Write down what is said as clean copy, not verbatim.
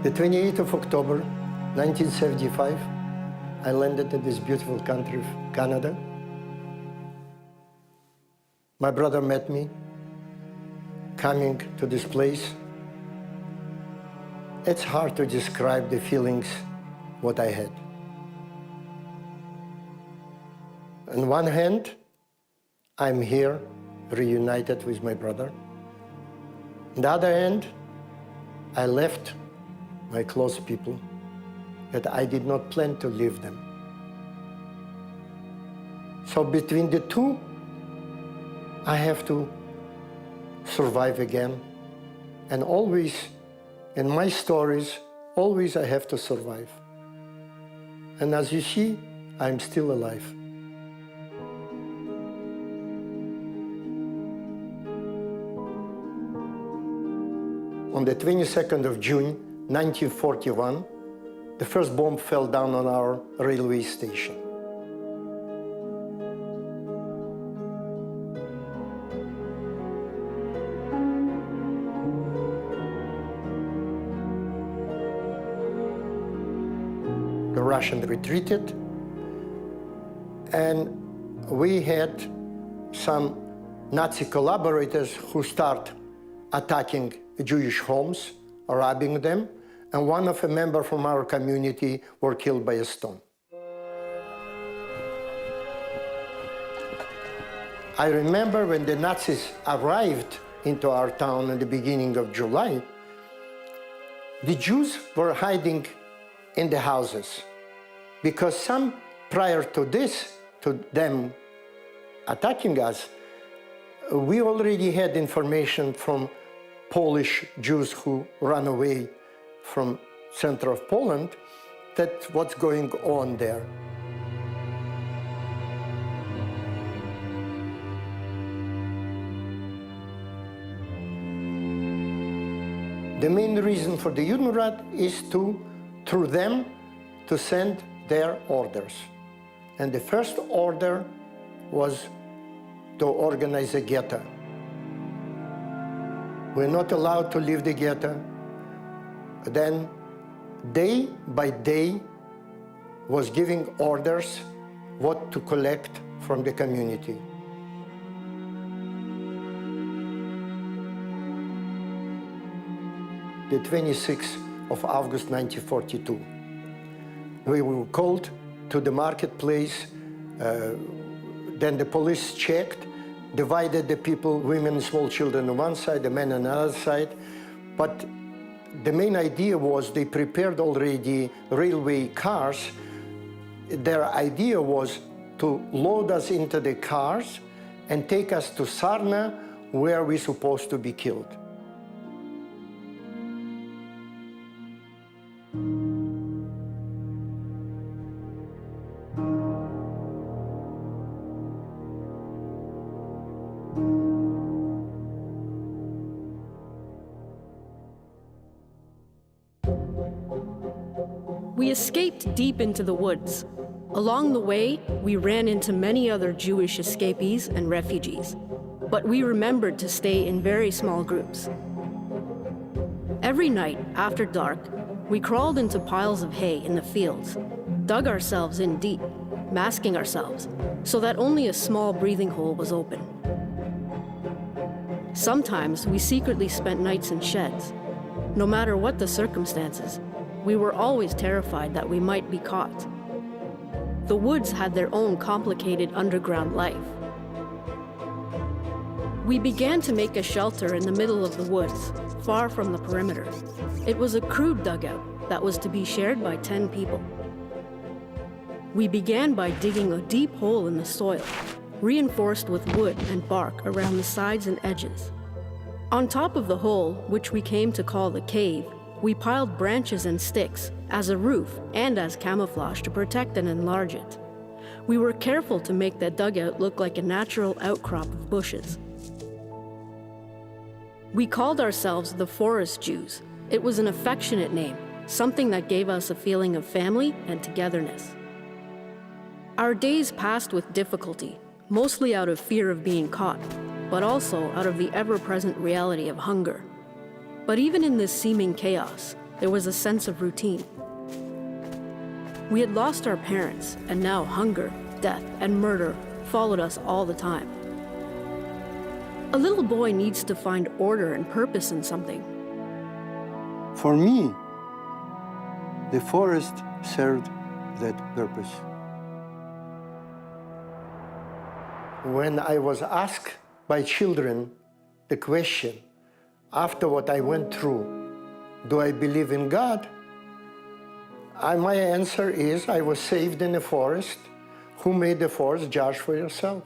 The 28th of October, 1975, I landed in this beautiful country of Canada. My brother met me coming to this place. It's hard to describe the feelings, what I had. On one hand, I'm here, reunited with my brother. On the other hand, I left my close people that I did not plan to leave them. So between the two, I have to survive again. And always, in my stories, always I have to survive. And as you see, I'm still alive. On the 22nd of June, 1941, the first bomb fell down on our railway station. The Russians retreated, and we had some Nazi collaborators who start attacking Jewish homes, robbing them, and one of a member from our community were killed by a stone. I remember when the Nazis arrived into our town in the beginning of July, the Jews were hiding in the houses because some, prior to this, to them attacking us, we already had information from Polish Jews who ran away from center of Poland, that what's going on there. The main reason for the Judenrat is to, through them, to send their orders. And the first order was to organize a ghetto. We're not allowed to leave the ghetto. Then, day by day, was giving orders what to collect from the community. The 26th of August 1942, we were called to the marketplace. Then the police checked, divided the people, women, small children on one side, the men on the other side. But the main idea was they prepared already railway cars. Their idea was to load us into the cars and take us to Sarna, where we're supposed to be killed. We escaped deep into the woods. Along the way, we ran into many other Jewish escapees and refugees, but we remembered to stay in very small groups. Every night, after dark, we crawled into piles of hay in the fields, dug ourselves in deep, masking ourselves, so that only a small breathing hole was open. Sometimes we secretly spent nights in sheds. No matter what the circumstances, we were always terrified that we might be caught. The woods had their own complicated underground life. We began to make a shelter in the middle of the woods, far from the perimeter. It was a crude dugout that was to be shared by 10 people. We began by digging a deep hole in the soil, reinforced with wood and bark around the sides and edges. On top of the hole, which we came to call the cave, we piled branches and sticks as a roof and as camouflage to protect and enlarge it. We were careful to make the dugout look like a natural outcrop of bushes. We called ourselves the Forest Jews. It was an affectionate name, something that gave us a feeling of family and togetherness. Our days passed with difficulty, mostly out of fear of being caught, but also out of the ever-present reality of hunger. But even in this seeming chaos, there was a sense of routine. We had lost our parents, and now hunger, death, and murder followed us all the time. A little boy needs to find order and purpose in something. For me, the forest served that purpose. When I was asked by children the question, after what I went through, do I believe in God? My answer is, I was saved in the forest. Who made the forest? Judge for yourself.